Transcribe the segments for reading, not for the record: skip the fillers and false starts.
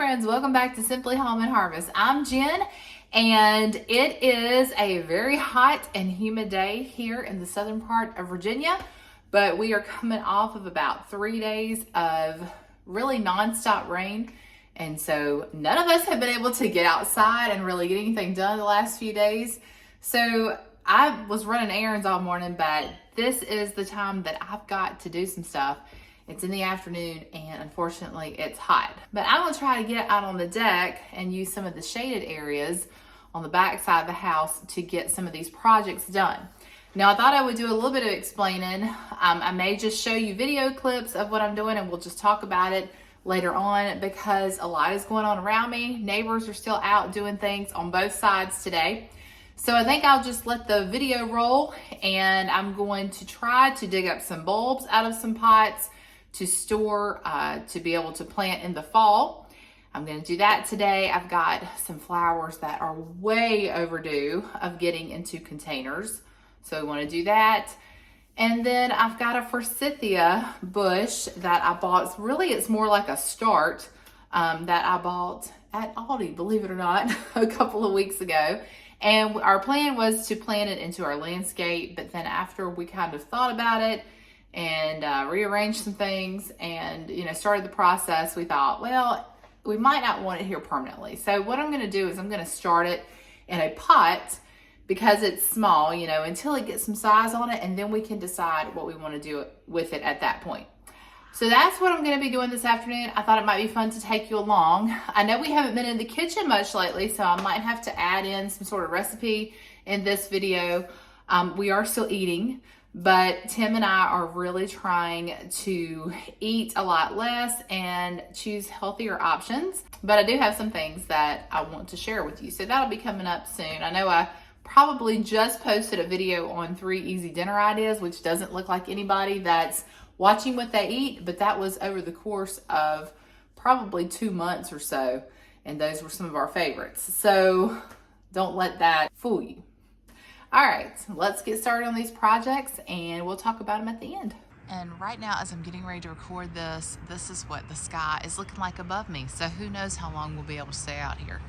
friends, welcome back to Simply Home and Harvest. I'm Jen, and it is a very hot and humid day here in the southern part of Virginia, but we are coming off of about 3 days of really nonstop rain, and so none of us have been able to get outside and really get anything done the last few days. So I was running errands all morning, but this is the time that I've got to do some stuff. It's in the afternoon and unfortunately it's hot. But I'm gonna try to get out on the deck and use some of the shaded areas on the back side of the house to get some of these projects done. Now I thought I would do a little bit of explaining. I may just show you video clips of what I'm doing and we'll just talk about it later on because a lot is going on around me. Neighbors are still out doing things on both sides today. So I think I'll just let the video roll, and I'm going to try to dig up some bulbs out of some pots to store, to be able to plant in the fall. I'm gonna do that today. I've got some flowers that are way overdue of getting into containers. So we wanna do that. And then I've got a forsythia bush that I bought. It's more like a start that I bought at Aldi, believe it or not, a couple of weeks ago. And our plan was to plant it into our landscape, but then after we kind of thought about it and rearranged some things and started the process, we thought, well, we might not want it here permanently. So what I'm gonna do is I'm gonna start it in a pot because it's small, until it gets some size on it, and then we can decide what we wanna do with it at that point. So that's what I'm gonna be doing this afternoon. I thought it might be fun to take you along. I know we haven't been in the kitchen much lately, so I might have to add in some sort of recipe in this video. We are still eating, but Tim and I are really trying to eat a lot less and choose healthier options. But I do have some things that I want to share with you. So that'll be coming up soon. I know I probably just posted a video on 3 easy dinner ideas, which doesn't look like anybody that's watching what they eat, but that was over the course of probably 2 months or so. And those were some of our favorites. So don't let that fool you. All right, let's get started on these projects and we'll talk about them at the end. And right now, as I'm getting ready to record this, this is what the sky is looking like above me. So who knows how long we'll be able to stay out here.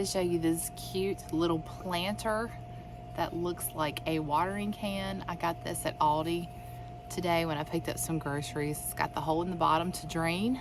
Show you this cute little planter that looks like a watering can. I got this at Aldi today when I picked up some groceries. It's got the hole in the bottom to drain,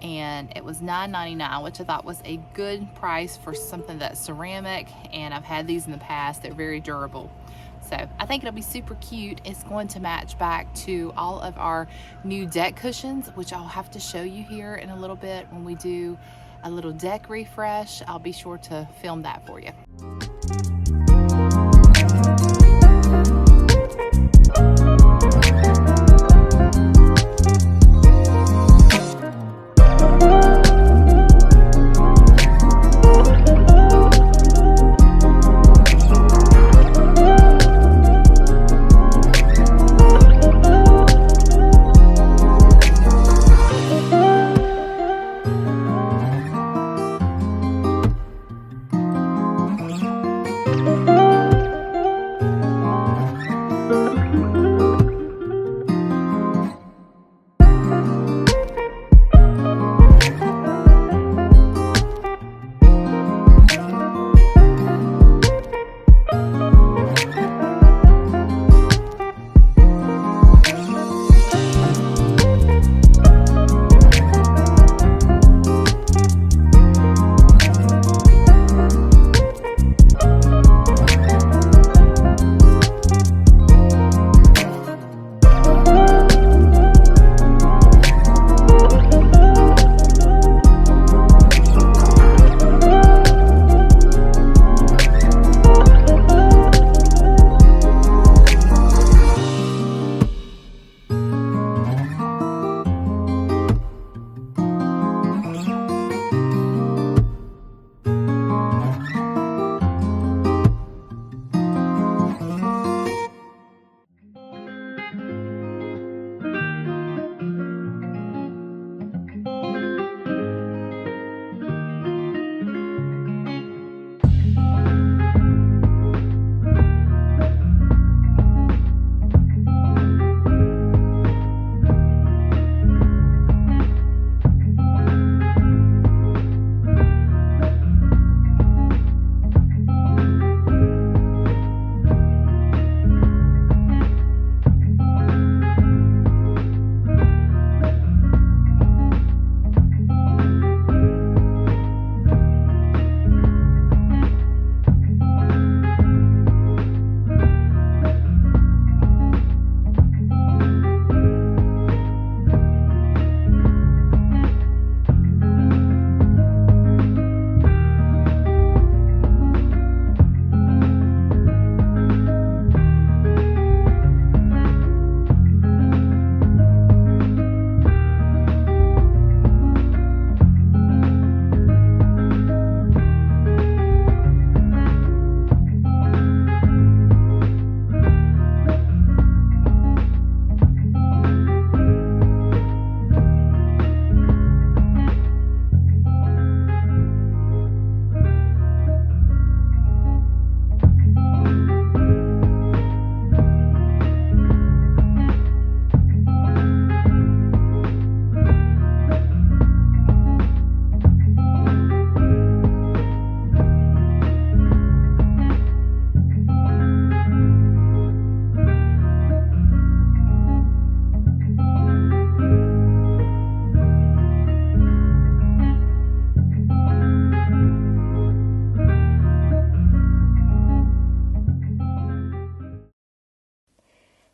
and it was $9.99, which I thought was a good price for something that's ceramic, and I've had these in the past. They're very durable. So I think it'll be super cute. It's going to match back to all of our new deck cushions, which I'll have to show you here in a little bit when we do a little deck refresh. I'll be sure to film that for you.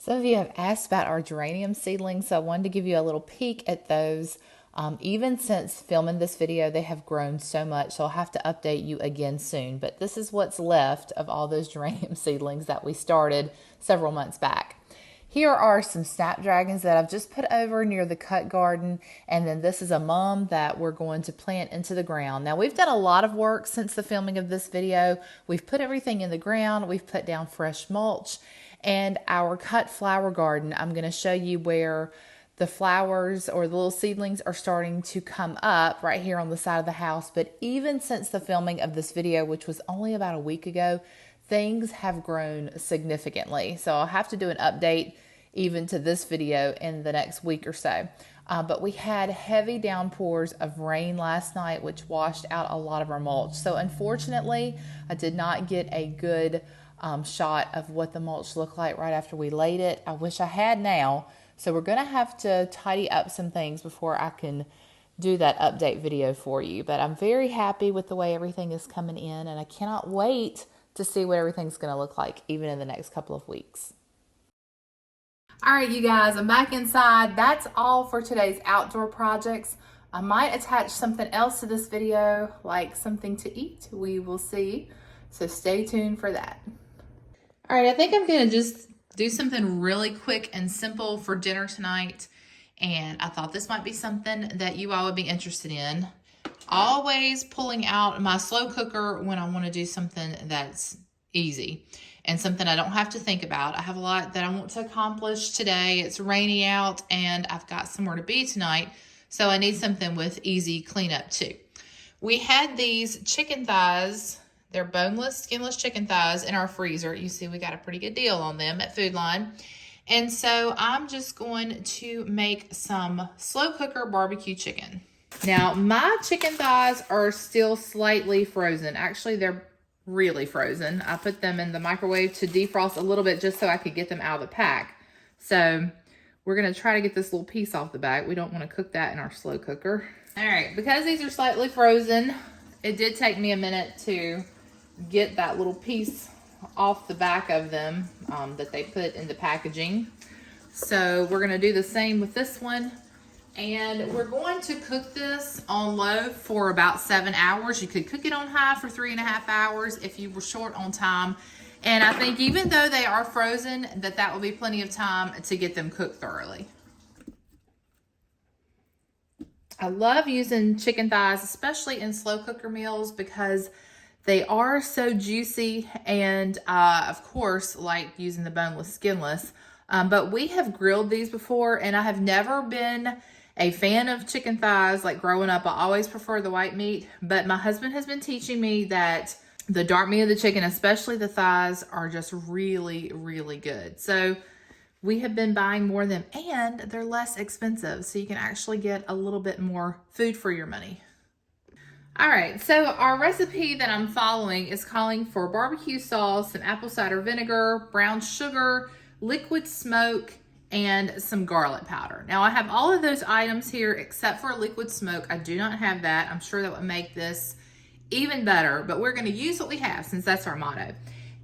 Some of you have asked about our geranium seedlings, so I wanted to give you a little peek at those. Even since filming this video, they have grown so much, so I'll have to update you again soon. But this is what's left of all those geranium seedlings that we started several months back. Here are some snapdragons that I've just put over near the cut garden, and then this is a mum that we're going to plant into the ground. Now, we've done a lot of work since the filming of this video. We've put everything in the ground, we've put down fresh mulch, and our cut flower garden, I'm going to show you where the flowers or the little seedlings are starting to come up right here on the side of the house. But even since the filming of this video, which was only about a week ago, things have grown significantly. So I'll have to do an update even to this video in the next week or so. But we had heavy downpours of rain last night, which washed out a lot of our mulch. So unfortunately, I did not get a good shot of what the mulch looked like right after we laid it. I wish I had now. So we're going to have to tidy up some things before I can do that update video for you. But I'm very happy with the way everything is coming in, and I cannot wait to see what everything's going to look like even in the next couple of weeks. All right, you guys, I'm back inside. That's all for today's outdoor projects. I might attach something else to this video, like something to eat. We will see. So stay tuned for that. All right, I think I'm going to just do something really quick and simple for dinner tonight. And I thought this might be something that you all would be interested in. Always pulling out my slow cooker when I want to do something that's easy and something I don't have to think about. I have a lot that I want to accomplish today. It's rainy out and I've got somewhere to be tonight. So I need something with easy cleanup too. We had these chicken thighs. They're boneless, skinless chicken thighs in our freezer. You see we got a pretty good deal on them at Food Line. And so I'm just going to make some slow cooker barbecue chicken. Now, my chicken thighs are still slightly frozen. Actually, they're really frozen. I put them in the microwave to defrost a little bit just so I could get them out of the pack. So we're going to try to get this little piece off the back. We don't want to cook that in our slow cooker. All right, because these are slightly frozen, it did take me a minute to get that little piece off the back of them that they put in the packaging. So we're going to do the same with this one. And we're going to cook this on low for about 7 hours. You could cook it on high for 3.5 hours if you were short on time. And I think even though they are frozen, that will be plenty of time to get them cooked thoroughly. I love using chicken thighs, especially in slow cooker meals, because they are so juicy, and of course, like using the boneless, skinless. But we have grilled these before, and I have never been a fan of chicken thighs. Like growing up, I always prefer the white meat, but my husband has been teaching me that the dark meat of the chicken, especially the thighs, are just really, really good. So we have been buying more of them, and they're less expensive, so you can actually get a little bit more food for your money. All right, so our recipe that I'm following is calling for barbecue sauce, some apple cider vinegar, brown sugar, liquid smoke, and some garlic powder. Now I have all of those items here except for liquid smoke. I do not have that. I'm sure that would make this even better, but we're going to use what we have since that's our motto.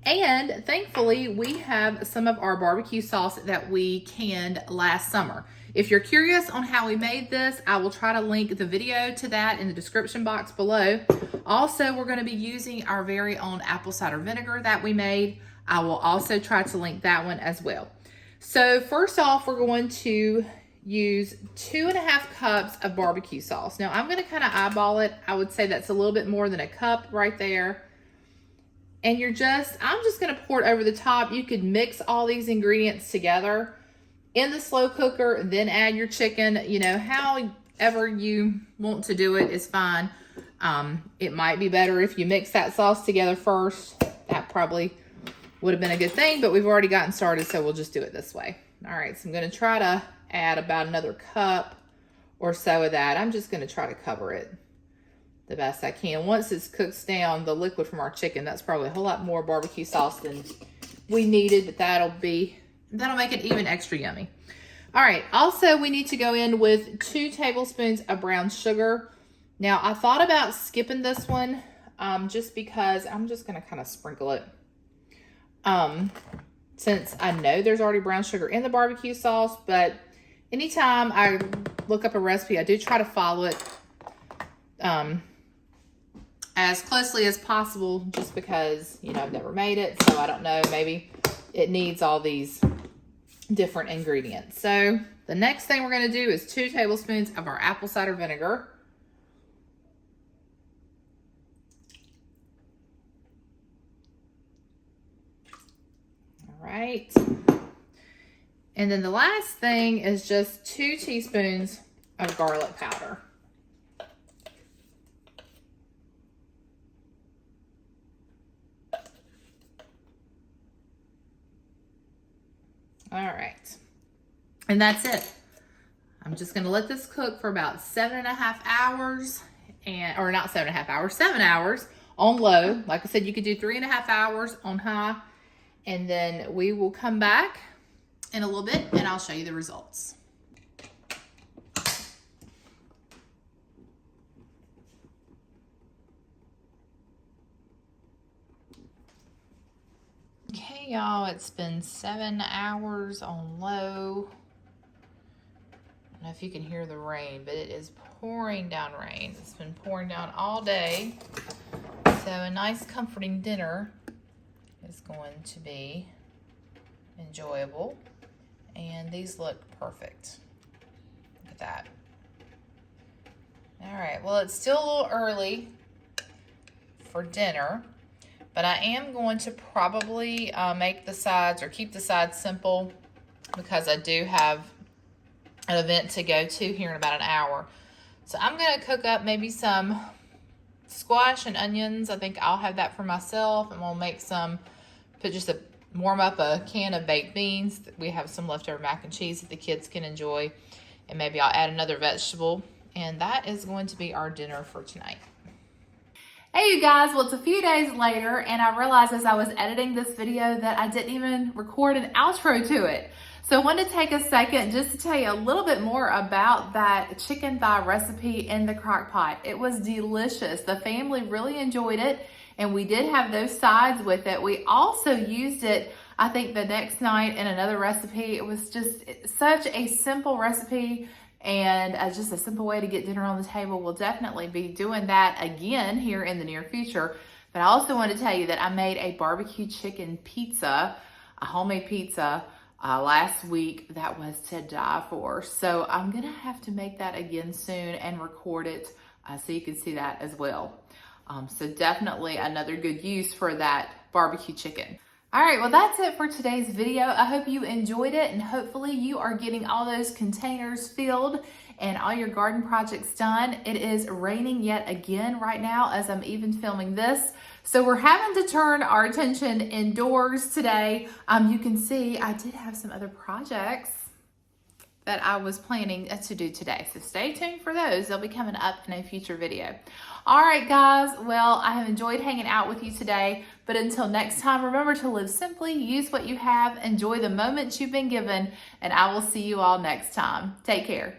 And thankfully, we have some of our barbecue sauce that we canned last summer. If you're curious on how we made this, I will try to link the video to that in the description box below. Also, we're going to be using our very own apple cider vinegar that we made. I will also try to link that one as well. So first off, we're going to use 2.5 cups of barbecue sauce. Now I'm going to kind of eyeball it. I would say that's a little bit more than a cup right there. And I'm just going to pour it over the top. You could mix all these ingredients together in the slow cooker, then add your chicken. You know, however you want to do it is fine. It might be better if you mix that sauce together first. That probably would have been a good thing, but we've already gotten started, so we'll just do it this way. All right, so I'm going to try to add about another cup or so of that. I'm just going to try to cover it the best I can. Once it cooks down, the liquid from our chicken, that's probably a whole lot more barbecue sauce than we needed, but that'll make it even extra yummy. All right, also we need to go in with 2 tablespoons of brown sugar. Now I thought about skipping this one just because I'm just going to kind of sprinkle it. since I know there's already brown sugar in the barbecue sauce, but anytime I look up a recipe, I do try to follow it as closely as possible, just because, you know, I've never made it, so I don't know, maybe it needs all these different ingredients. So the next thing we're going to do is 2 tablespoons of our apple cider vinegar. All right. And then the last thing is just 2 teaspoons of garlic powder. All right, and that's it. I'm just gonna let this cook for about 7.5 hours, or not 7.5 hours, 7 hours on low. Like I said, you could do 3.5 hours on high, and then we will come back in a little bit and I'll show you the results. Okay, y'all, it's been 7 hours on low. I don't know if you can hear the rain, but it is pouring down rain. It's been pouring down all day. So a nice comforting dinner is going to be enjoyable. And these look perfect. Look at that. All right, well, it's still a little early for dinner, but I am going to probably make the sides, or keep the sides simple, because I do have an event to go to here in about an hour. So I'm going to cook up maybe some squash and onions. I think I'll have that for myself, and we'll make some, warm up a can of baked beans. We have some leftover mac and cheese that the kids can enjoy, and maybe I'll add another vegetable, and that is going to be our dinner for tonight. Hey you guys, well, it's a few days later, and I realized as I was editing this video that I didn't even record an outro to it. So I wanted to take a second just to tell you a little bit more about that chicken thigh recipe in the crock pot. It was delicious. The family really enjoyed it, and we did have those sides with it. We also used it, I think, the next night in another recipe. It was just such a simple recipe, and just a simple way to get dinner on the table. We'll definitely be doing that again here in the near future. But I also want to tell you that I made a barbecue chicken pizza, a homemade pizza, last week that was to die for. So I'm gonna have to make that again soon and record it so you can see that as well. So definitely another good use for that barbecue chicken. All right, well, that's it for today's video. I hope you enjoyed it, and hopefully you are getting all those containers filled and all your garden projects done. It is raining yet again right now as I'm even filming this. So we're having to turn our attention indoors today. You can see I did have some other projects that I was planning to do today. So stay tuned for those. They'll be coming up in a future video. All right, guys. Well, I have enjoyed hanging out with you today. But until next time, remember to live simply, use what you have, enjoy the moments you've been given, and I will see you all next time. Take care.